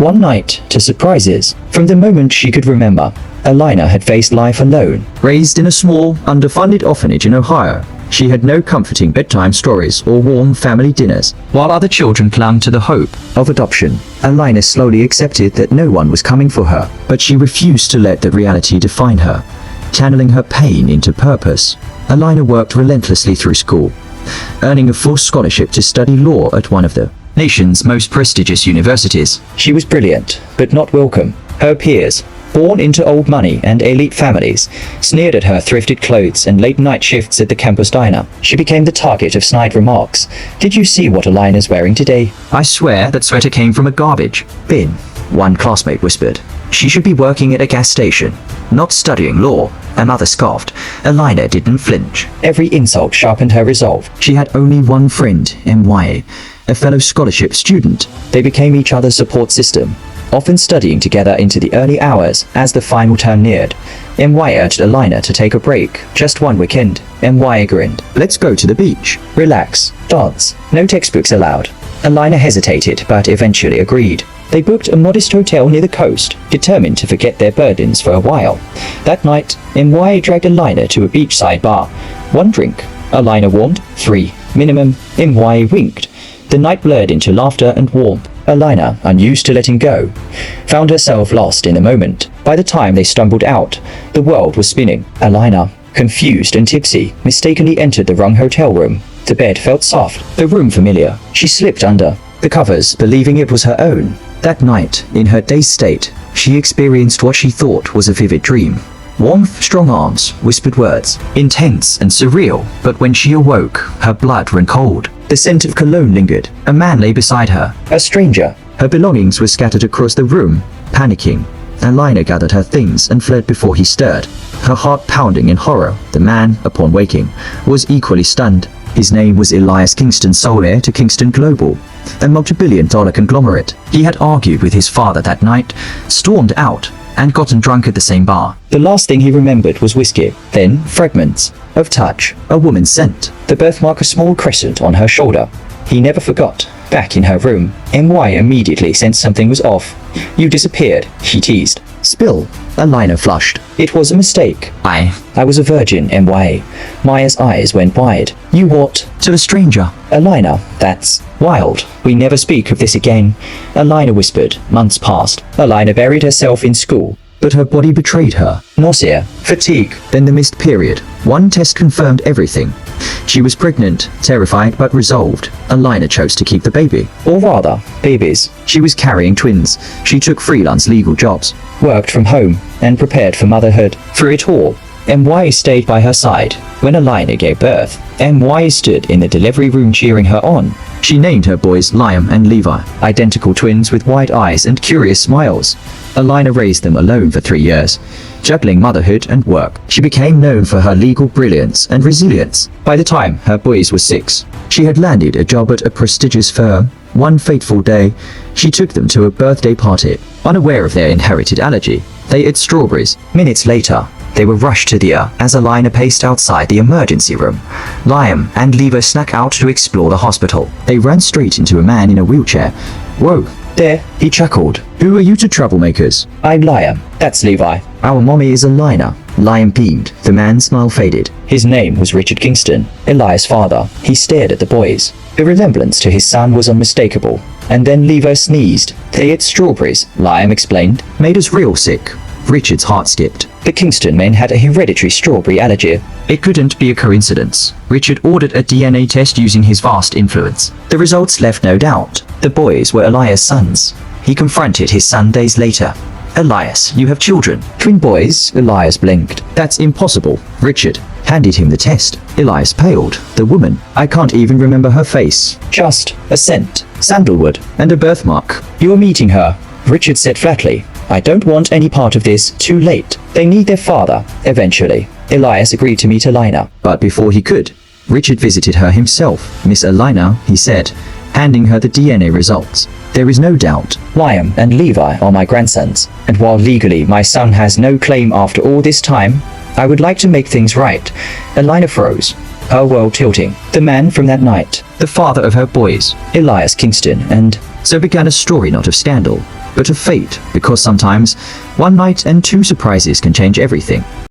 one night to surprises. From the moment she could remember, Alina had faced life alone. Raised in a small, underfunded orphanage in Ohio, she had no comforting bedtime stories or warm family dinners. While other children clung to the hope of adoption, Alina slowly accepted that no one was coming for her. But she refused to let that reality define her. Channeling her pain into purpose, Alina worked relentlessly through school, earning a full scholarship to study law at one of the nation's most prestigious universities. She was brilliant, but not welcome. Her peers, born into old money and elite families, sneered at her thrifted clothes and late-night shifts at the campus diner. She became the target of snide remarks. "Did you see what Alina's wearing today? I swear that sweater came from a garbage bin," one classmate whispered. "She should be working at a gas station, not studying law," another scoffed. Alina didn't flinch. Every insult sharpened her resolve. She had only one friend, MY, a fellow scholarship student. They became each other's support system, often studying together into the early hours as the final term neared. MY urged Alina to take a break, just one weekend. MY grinned. "Let's go to the beach. Relax. Dance. No textbooks allowed." Alina hesitated, but eventually agreed. They booked a modest hotel near the coast, determined to forget their burdens for a while. That night, MY dragged Alina to a beachside bar. One drink. Alina warmed. 3. Minimum. MY winked. The night blurred into laughter and warmth. Alina, unused to letting go, found herself lost in the moment. By the time they stumbled out, the world was spinning. Alina, confused and tipsy, mistakenly entered the wrong hotel room. The bed felt soft, the room familiar. She slipped under the covers, believing it was her own. That night, in her dazed state, she experienced what she thought was a vivid dream. Warmth, strong arms, whispered words, intense and surreal, but when she awoke, her blood ran cold. The scent of cologne lingered. A man lay beside her, a stranger. Her belongings were scattered across the room. Panicking, Alina gathered her things and fled before he stirred, her heart pounding in horror. The man, upon waking, was equally stunned. His name was Elias Kingston, sole heir to Kingston Global, a multi-billion-dollar conglomerate. He had argued with his father that night, stormed out, and gotten drunk at the same bar. The last thing he remembered was whiskey, then fragments of touch, a woman's scent, the birthmark, a small crescent on her shoulder. He never forgot. Back in her room, MY immediately sensed something was off. "You disappeared," he teased. "Spill." Alina flushed. "It was a mistake. I was a virgin, MY." Maya's eyes went wide. "You what?" "To a stranger." "Alina, that's wild. We never speak of this again." Alina whispered. Months passed. Alina buried herself in school, but her body betrayed her. Nausea, fatigue, then the missed period. One test confirmed everything. She was pregnant, terrified but resolved. Alina chose to keep the baby. Or rather, babies. She was carrying twins. She took freelance legal jobs, worked from home, and prepared for motherhood. Through it all, MY stayed by her side. When Alina gave birth, MY stood in the delivery room cheering her on. She named her boys Liam and Levi, identical twins with wide eyes and curious smiles. Alina raised them alone for 3 years, juggling motherhood and work. She became known for her legal brilliance and resilience. By the time her boys were 6, she had landed a job at a prestigious firm. One fateful day, she took them to a birthday party. Unaware of their inherited allergy, they ate strawberries. Minutes later, they were rushed to the ER as Alina paced outside the emergency room. Liam and Levi snuck out to explore the hospital. They ran straight into a man in a wheelchair. "Whoa, there," he chuckled. "Who are you two troublemakers?" "I'm Liam. That's Levi. Our mommy is Alina." Liam beamed. The man's smile faded. His name was Richard Kingston, Elias' father. He stared at the boys. The resemblance to his son was unmistakable. And then Levi sneezed. "They ate strawberries," Liam explained. "Made us real sick." Richard's heart skipped. The Kingston men had a hereditary strawberry allergy. It couldn't be a coincidence. Richard ordered a DNA test using his vast influence. The results left no doubt. The boys were Elias' sons. He confronted his son days later. "Elias, you have children." "Twin boys," Elias blinked. "That's impossible." Richard handed him the test. Elias paled. The woman, I can't even remember her face. Just a scent, sandalwood, and a birthmark. "You're meeting her," Richard said flatly. "I don't want any part of this. Too late. They need their father, eventually." Elias agreed to meet Alina, but before he could, Richard visited her himself. "Miss Alina," he said, handing her the DNA results. "There is no doubt. Liam and Levi are my grandsons, and while legally my son has no claim after all this time, I would like to make things right." Alina froze, her world tilting. The man from that night, the father of her boys, Elias Kingston, and so began a story not of scandal, but of fate, because sometimes one night and two surprises can change everything.